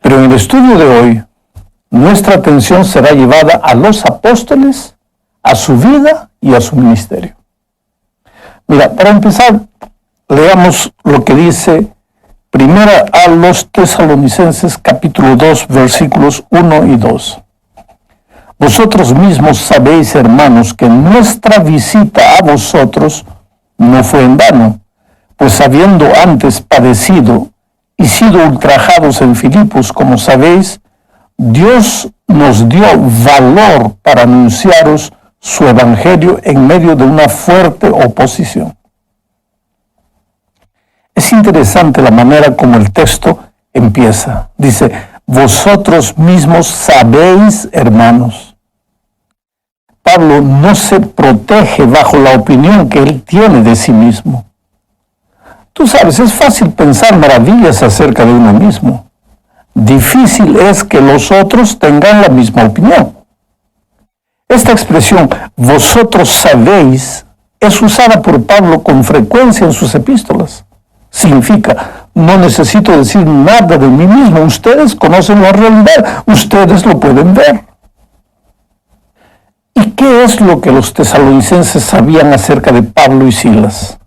Pero en el estudio de hoy, nuestra atención será llevada a los apóstoles, a su vida y a su ministerio. Mira, para empezar, leamos lo que dice Primera a los Tesalonicenses, capítulo 2, versículos 1 y 2. Vosotros mismos sabéis, hermanos, que nuestra visita a vosotros no fue en vano, pues habiendo antes padecido y sido ultrajados en Filipos, como sabéis, Dios nos dio valor para anunciaros su evangelio en medio de una fuerte oposición. Es interesante la manera como el texto empieza. Dice, vosotros mismos sabéis, hermanos. Pablo no se protege bajo la opinión que él tiene de sí mismo. Tú sabes, es fácil pensar maravillas acerca de uno mismo. Difícil es que los otros tengan la misma opinión. Esta expresión, vosotros sabéis, es usada por Pablo con frecuencia en sus epístolas. Significa, no necesito decir nada de mí mismo, ustedes conocen la realidad, ustedes lo pueden ver. ¿Y qué es lo que los tesalonicenses sabían acerca de Pablo y Silas?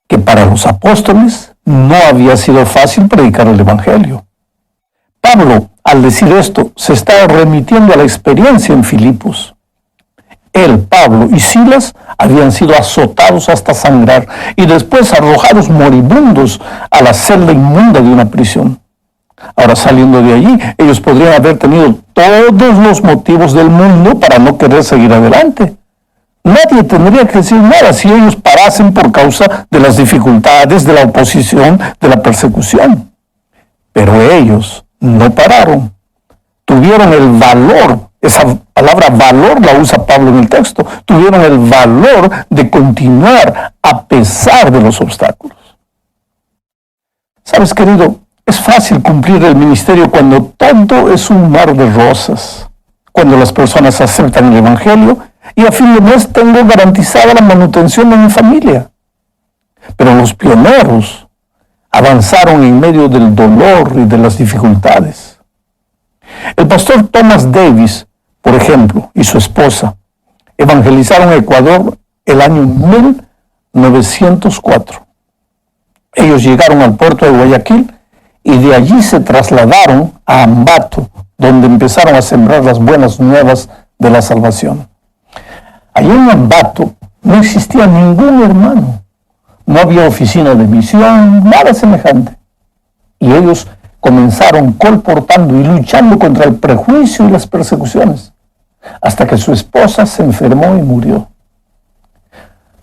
Que para los apóstoles no había sido fácil predicar el evangelio. Pablo, al decir esto, se está remitiendo a la experiencia en Filipos. Él, Pablo y Silas habían sido azotados hasta sangrar y después arrojados moribundos a la celda inmunda de una prisión. Ahora, saliendo de allí, ellos podrían haber tenido todos los motivos del mundo para no querer seguir adelante. Nadie tendría que decir nada si ellos parasen por causa de las dificultades, de la oposición, de la persecución. Pero ellos no pararon. Tuvieron el valor, esa palabra valor la usa Pablo en el texto, tuvieron el valor de continuar a pesar de los obstáculos. ¿Sabes, querido? Es fácil cumplir el ministerio cuando todo es un mar de rosas, cuando las personas aceptan el evangelio y a fin de mes tengo garantizada la manutención de mi familia. Pero los pioneros avanzaron en medio del dolor y de las dificultades. El pastor Thomas Davis, por ejemplo, y su esposa, evangelizaron Ecuador el año 1904. Ellos llegaron al puerto de Guayaquil y de allí se trasladaron a Ambato, donde empezaron a sembrar las buenas nuevas de la salvación. Allí en Ambato no existía ningún hermano, no había oficina de misión, nada semejante. Y ellos comenzaron colportando y luchando contra el prejuicio y las persecuciones, hasta que su esposa se enfermó y murió.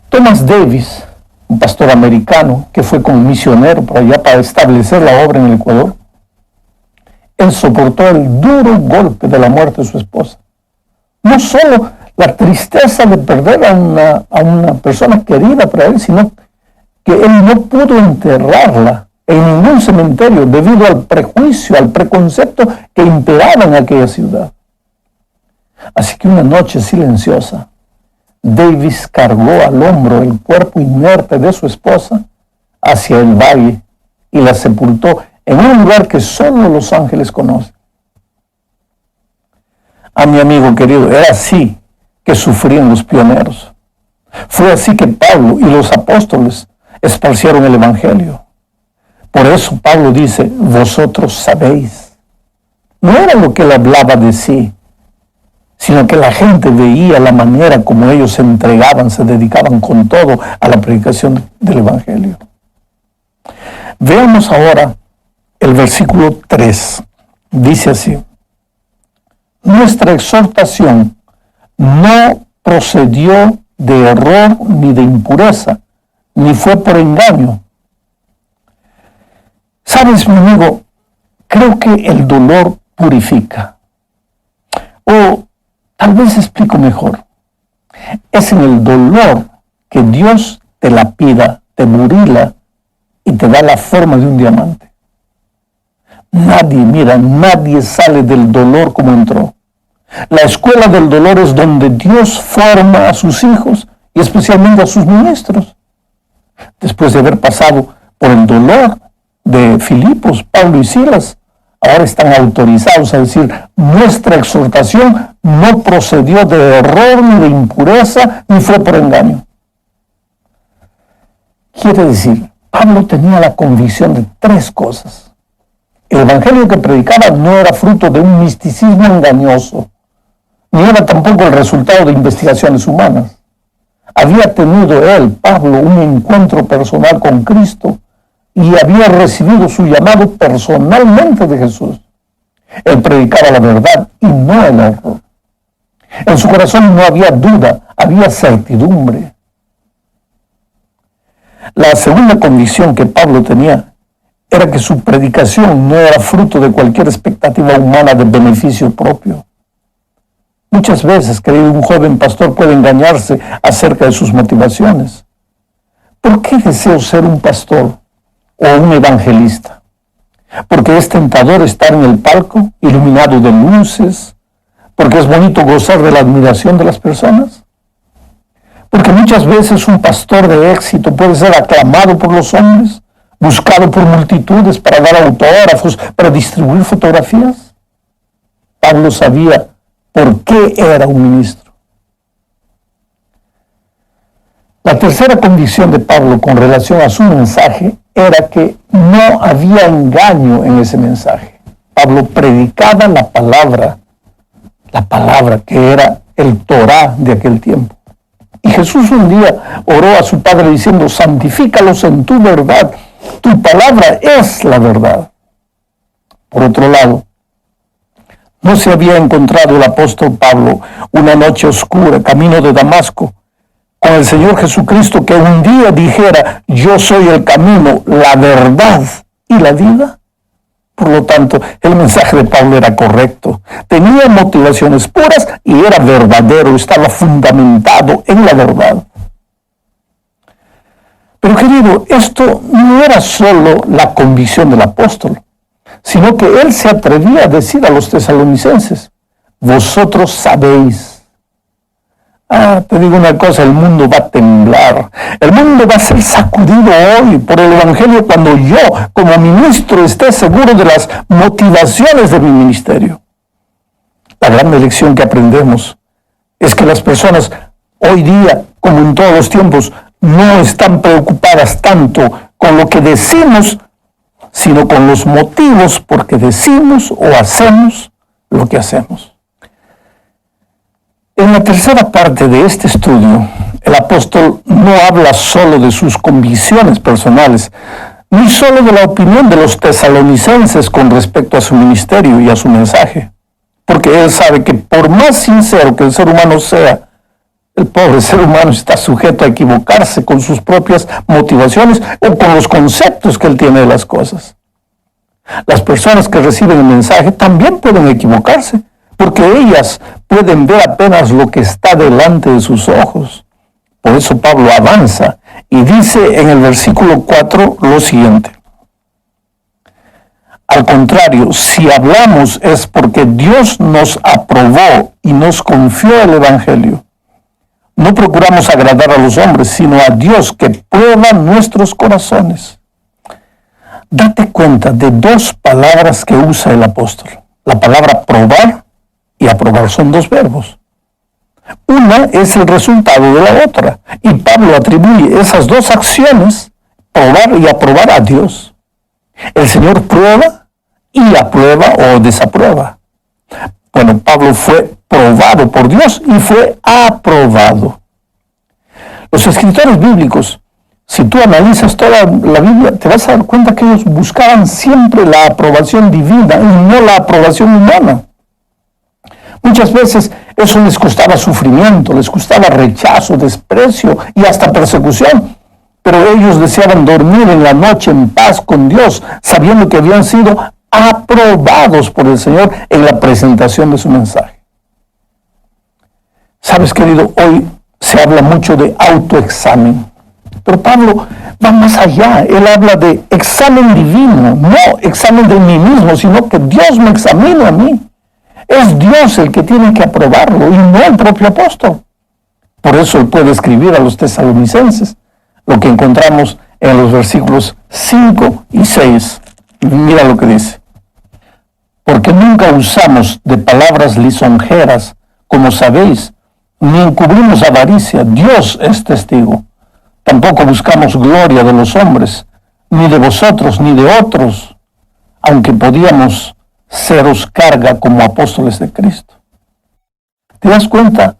Thomas Davis, un pastor americano que fue como misionero para allá para establecer la obra en el Ecuador, él soportó el duro golpe de la muerte de su esposa. No solo la tristeza de perder a una persona querida para él, sino que él no pudo enterrarla en ningún cementerio debido al prejuicio, al preconcepto que imperaba en aquella ciudad. Así que una noche silenciosa, Davis cargó al hombro el cuerpo inerte de su esposa hacia el valle y la sepultó en un lugar que solo los ángeles conocen. A mi amigo querido, era así que sufrían los pioneros. Fue así que Pablo y los apóstoles esparcieron el evangelio. Por eso Pablo dice, vosotros sabéis. No era lo que él hablaba de sí, sino que la gente veía la manera como ellos se entregaban, se dedicaban con todo a la predicación del evangelio. Veamos ahora el versículo 3. Dice así, nuestra exhortación no procedió de error ni de impureza, ni fue por engaño. ¿Sabes, mi amigo? Creo que el dolor purifica. O tal vez explico mejor. Es en el dolor que Dios te lapida, te burila y te da la forma de un diamante. Nadie sale del dolor como entró. La escuela del dolor es donde Dios forma a sus hijos y especialmente a sus ministros. Después de haber pasado por el dolor de Filipos, Pablo y Silas, ahora están autorizados a decir: nuestra exhortación no procedió de error, ni de impureza, ni fue por engaño. Quiere decir, Pablo tenía la convicción de tres cosas. El evangelio que predicaba no era fruto de un misticismo engañoso, ni era tampoco el resultado de investigaciones humanas. Había tenido él, Pablo, un encuentro personal con Cristo y había recibido su llamado personalmente de Jesús. Él predicaba la verdad y no el error. En su corazón no había duda, había certidumbre. La segunda convicción que Pablo tenía era que su predicación no era fruto de cualquier expectativa humana de beneficio propio. Muchas veces, querido, un joven pastor puede engañarse acerca de sus motivaciones. ¿Por qué deseo ser un pastor o un evangelista? Porque es tentador estar en el palco, iluminado de luces, porque es bonito gozar de la admiración de las personas. Porque muchas veces un pastor de éxito puede ser aclamado por los hombres, buscado por multitudes para dar autógrafos, para distribuir fotografías. Pablo sabía por qué era un ministro. La tercera condición de Pablo con relación a su mensaje era que no había engaño en ese mensaje. Pablo predicaba la palabra que era el Torá de aquel tiempo. Y Jesús un día oró a su Padre diciendo: santifícalos en tu verdad, tu palabra es la verdad. Por otro lado, no se había encontrado el apóstol Pablo una noche oscura, camino de Damasco, con el Señor Jesucristo, que un día dijera: yo soy el camino, la verdad y la vida. Por lo tanto, el mensaje de Pablo era correcto, tenía motivaciones puras y era verdadero, estaba fundamentado en la verdad. Pero querido, esto no era solo la convicción del apóstol, sino que él se atrevía a decir a los tesalonicenses: vosotros sabéis. Te digo una cosa, el mundo va a temblar, el mundo va a ser sacudido hoy por el evangelio cuando yo, como ministro, esté seguro de las motivaciones de mi ministerio. La gran lección que aprendemos es que las personas hoy día, como en todos los tiempos, no están preocupadas tanto con lo que decimos, sino con los motivos por que decimos o hacemos lo que hacemos. En la tercera parte de este estudio, el apóstol no habla solo de sus convicciones personales, ni solo de la opinión de los tesalonicenses con respecto a su ministerio y a su mensaje, porque él sabe que por más sincero que el ser humano sea, el pobre ser humano está sujeto a equivocarse con sus propias motivaciones o con los conceptos que él tiene de las cosas. Las personas que reciben el mensaje también pueden equivocarse, porque ellas pueden ver apenas lo que está delante de sus ojos. Por eso Pablo avanza y dice en el versículo 4 lo siguiente: al contrario, si hablamos es porque Dios nos aprobó y nos confió el evangelio. No procuramos agradar a los hombres, sino a Dios, que prueba nuestros corazones. Date cuenta de dos palabras que usa el apóstol. La palabra probar y aprobar son dos verbos. Una es el resultado de la otra. Y Pablo atribuye esas dos acciones, probar y aprobar, a Dios. El Señor prueba y aprueba o desaprueba. Bueno, Pablo fue probado por Dios y fue aprobado. Los escritores bíblicos, si tú analizas toda la Biblia, te vas a dar cuenta que ellos buscaban siempre la aprobación divina y no la aprobación humana. Muchas veces eso les costaba sufrimiento, les costaba rechazo, desprecio y hasta persecución. Pero ellos deseaban dormir en la noche en paz con Dios, sabiendo que habían sido aprobados por el Señor en la presentación de su mensaje. Sabes, querido, hoy se habla mucho de autoexamen. Pero Pablo va más allá. Él habla de examen divino, no examen de mí mismo, sino que Dios me examina a mí. Es Dios el que tiene que aprobarlo y no el propio apóstol. Por eso él puede escribir a los tesalonicenses lo que encontramos en los versículos 5 y 6. Mira lo que dice: porque nunca usamos de palabras lisonjeras, como sabéis, ni encubrimos avaricia. Dios es testigo. Tampoco buscamos gloria de los hombres, ni de vosotros, ni de otros, aunque podíamos seros carga como apóstoles de Cristo. ¿Te das cuenta?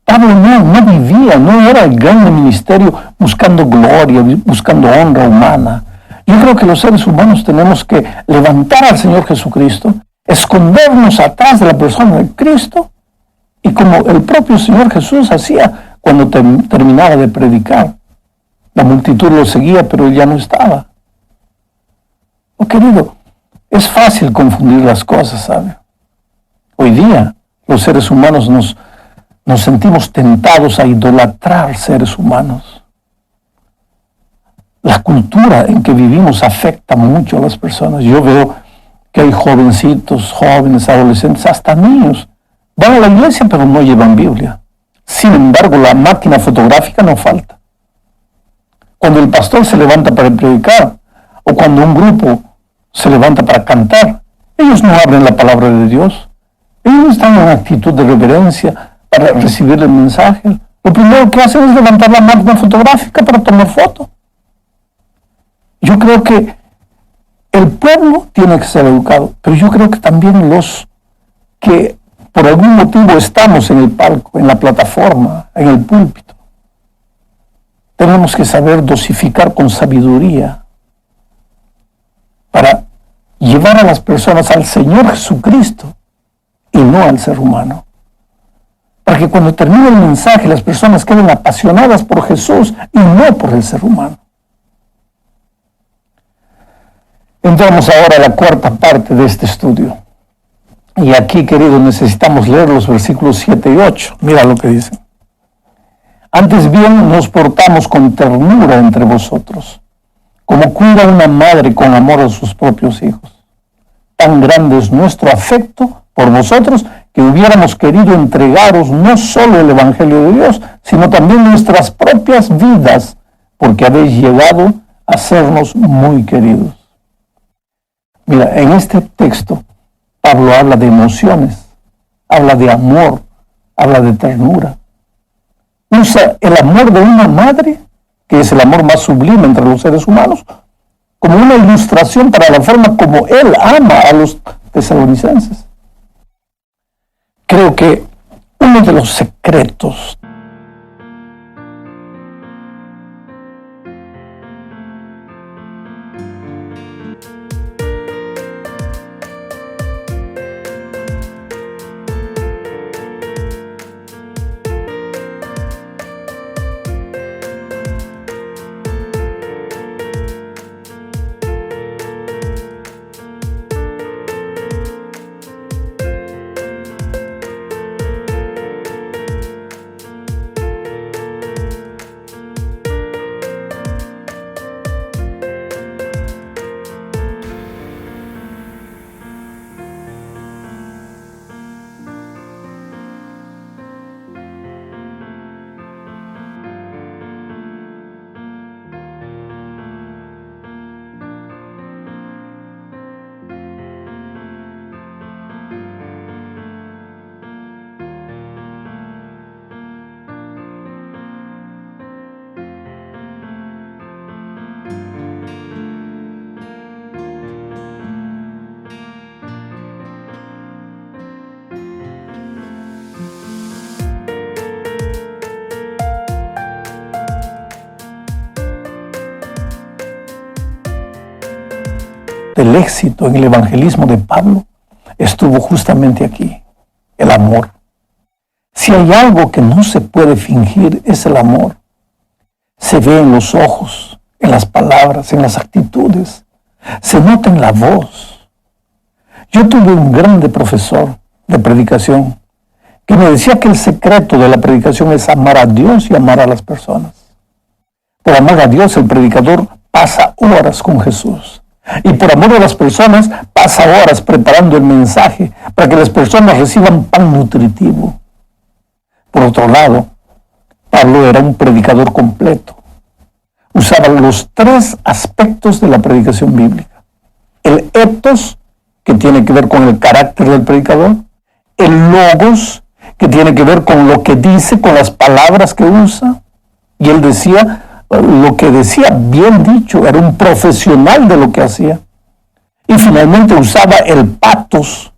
Pablo no vivía, no era el gran ministerio buscando gloria, buscando honra humana. Yo creo que los seres humanos tenemos que levantar al Señor Jesucristo, escondernos atrás de la persona de Cristo, y como el propio Señor Jesús hacía cuando terminaba de predicar. La multitud lo seguía, pero él ya no estaba. Oh, querido, es fácil confundir las cosas, ¿sabe? Hoy día los seres humanos nos sentimos tentados a idolatrar seres humanos. La cultura en que vivimos afecta mucho a las personas. Yo veo que hay jovencitos, jóvenes, adolescentes, hasta niños. Van a la iglesia pero no llevan Biblia. Sin embargo, la máquina fotográfica no falta. Cuando el pastor se levanta para predicar o cuando un grupo se levanta para cantar, ellos no abren la palabra de Dios. Ellos están en actitud de reverencia para recibir el mensaje. Lo primero que hacen es levantar la máquina fotográfica para tomar foto. Yo creo que el pueblo tiene que ser educado, pero yo creo que también los que por algún motivo estamos en el palco, en la plataforma, en el púlpito, tenemos que saber dosificar con sabiduría para llevar a las personas al Señor Jesucristo y no al ser humano. Para que cuando termine el mensaje las personas queden apasionadas por Jesús y no por el ser humano. Entramos ahora a la cuarta parte de este estudio. Y aquí, queridos, necesitamos leer los versículos 7 y 8. Mira lo que dicen. Antes bien nos portamos con ternura entre vosotros, como cuida una madre con amor a sus propios hijos. Tan grande es nuestro afecto por vosotros que hubiéramos querido entregaros no solo el Evangelio de Dios, sino también nuestras propias vidas, porque habéis llegado a sernos muy queridos. Mira, en este texto, Pablo habla de emociones, habla de amor, habla de ternura. Usa el amor de una madre, que es el amor más sublime entre los seres humanos, como una ilustración para la forma como él ama a los tesalonicenses. Creo que uno de los secretos del éxito en el evangelismo de Pablo estuvo justamente aquí, el amor. Si hay algo que no se puede fingir, es el amor. Se ve en los ojos, en las palabras, en las actitudes, se nota en la voz. Yo tuve un grande profesor de predicación que me decía que el secreto de la predicación es amar a Dios y amar a las personas. Por amor a Dios, el predicador pasa horas con Jesús. Y por amor a las personas, pasa horas preparando el mensaje para que las personas reciban pan nutritivo. Por otro lado, Pablo era un predicador completo. Usaba los tres aspectos de la predicación bíblica. El etos, que que tiene que ver con el carácter del predicador, el logos, que tiene que ver con lo que dice, con las palabras que usa, y él decía lo que decía bien dicho, era un profesional de lo que hacía. Y finalmente usaba el patos,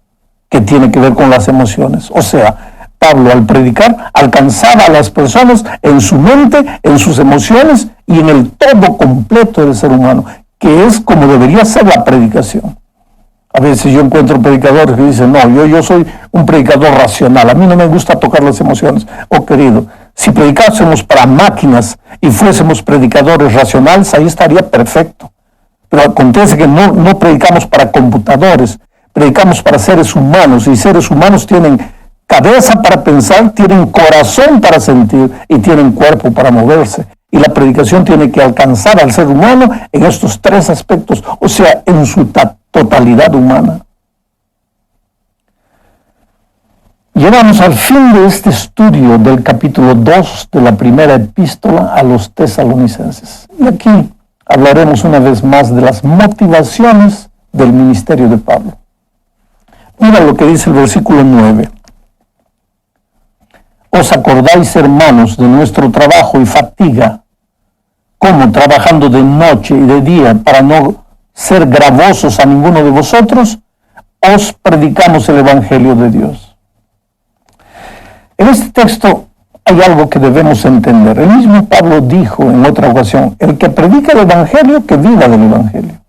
que tiene que ver con las emociones. O sea, Pablo al predicar alcanzaba a las personas en su mente, en sus emociones y en el todo completo del ser humano, que es como debería ser la predicación. A veces yo encuentro predicadores que dicen, no, yo soy un predicador racional, a mí no me gusta tocar las emociones. Oh, querido, si predicásemos para máquinas y fuésemos predicadores racionales, ahí estaría perfecto. Pero acontece que no predicamos para computadores, predicamos para seres humanos, y seres humanos tienen cabeza para pensar, tienen corazón para sentir y tienen cuerpo para moverse. Y la predicación tiene que alcanzar al ser humano en estos tres aspectos, o sea, en su totalidad humana. Llegamos al fin de este estudio del capítulo 2 de la primera epístola a los tesalonicenses. Y aquí hablaremos una vez más de las motivaciones del ministerio de Pablo. Mira lo que dice el versículo 9. ¿Os acordáis, hermanos, de nuestro trabajo y fatiga, como trabajando de noche y de día para no ser gravosos a ninguno de vosotros, os predicamos el Evangelio de Dios? En este texto hay algo que debemos entender. El mismo Pablo dijo en otra ocasión, el que predica el Evangelio, que viva del Evangelio.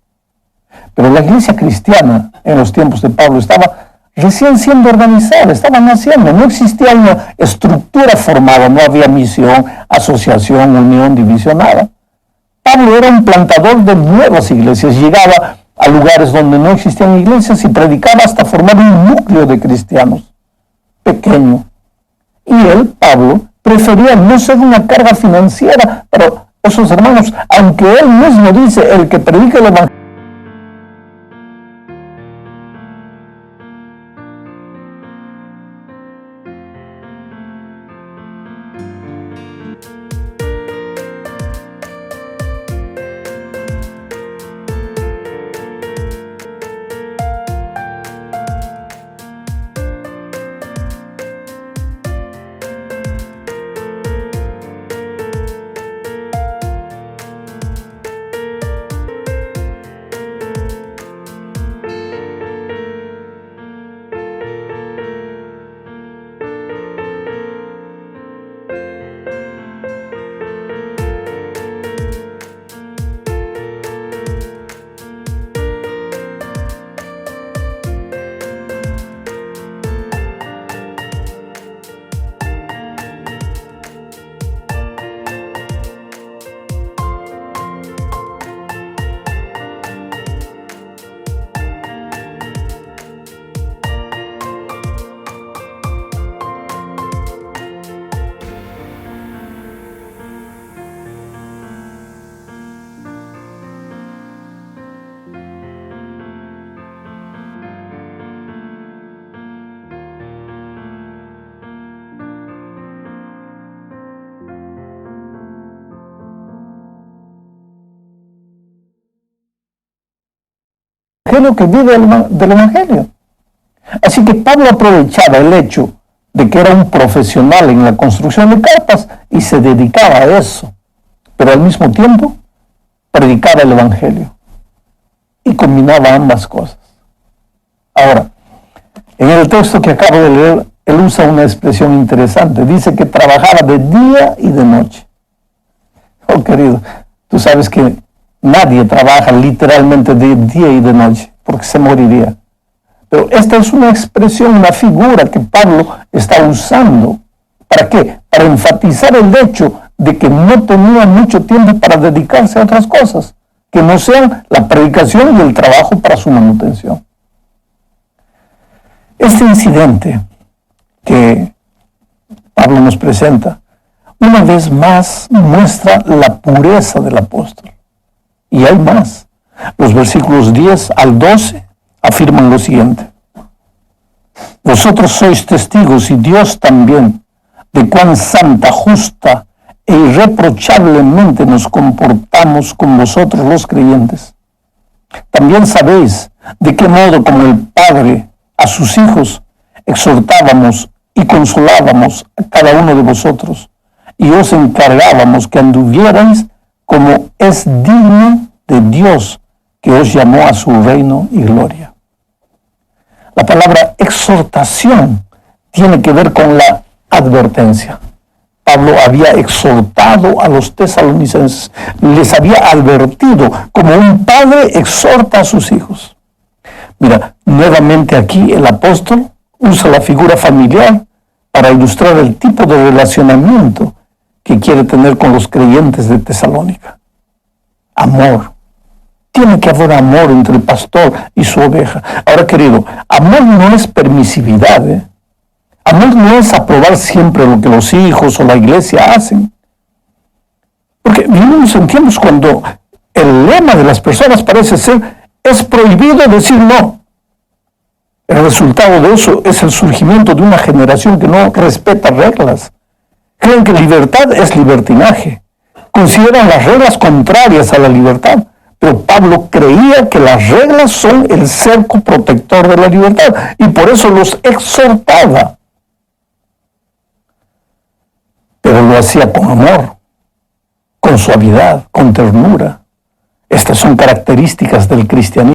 Pero la iglesia cristiana en los tiempos de Pablo estaba recién siendo organizada, estaba naciendo, no existía una estructura formada, no había misión, asociación, unión, división, nada. Pablo era un plantador de nuevas iglesias, llegaba a lugares donde no existían iglesias y predicaba hasta formar un núcleo de cristianos pequeño. Y él, Pablo, prefería no ser una carga financiera para esos hermanos, aunque él mismo dice, el que predica el Evangelio. Que vive del Evangelio. Así que Pablo aprovechaba el hecho de que era un profesional en la construcción de carpas y se dedicaba a eso, pero al mismo tiempo predicaba el Evangelio y combinaba ambas cosas. Ahora, en el texto que acabo de leer, él usa una expresión interesante, dice que trabajaba de día y de noche. Oh, querido, tú sabes que nadie trabaja literalmente de día y de noche, porque se moriría. Pero esta es una expresión, una figura que Pablo está usando. ¿Para qué? Para enfatizar el hecho de que no tenía mucho tiempo para dedicarse a otras cosas, que no sean la predicación y el trabajo para su manutención. Este incidente que Pablo nos presenta, una vez más muestra la pureza del apóstol. Y hay más. Los versículos 10 al 12 afirman lo siguiente. Vosotros sois testigos, y Dios también, de cuán santa, justa e irreprochablemente nos comportamos con vosotros los creyentes. También sabéis de qué modo como el Padre a sus hijos exhortábamos y consolábamos a cada uno de vosotros, y os encargábamos que anduvierais como es digno de Dios, que os llamó a su reino y gloria. La palabra exhortación tiene que ver con la advertencia. Pablo había exhortado a los tesalonicenses, les había advertido como un padre exhorta a sus hijos. Mira, nuevamente aquí el apóstol usa la figura familiar para ilustrar el tipo de relacionamiento que quiere tener con los creyentes de Tesalónica. Amor. Tiene que haber amor entre el pastor y su oveja. Ahora, querido, amor no es permisividad, ¿eh? Amor no es aprobar siempre lo que los hijos o la iglesia hacen. Porque vivimos en tiempos cuando el lema de las personas parece ser, es prohibido decir no. El resultado de eso es el surgimiento de una generación que no respeta reglas. Creen que libertad es libertinaje. Consideran las reglas contrarias a la libertad. Pero Pablo creía que las reglas son el cerco protector de la libertad y por eso los exhortaba. Pero lo hacía con amor, con suavidad, con ternura. Estas son características del cristianismo.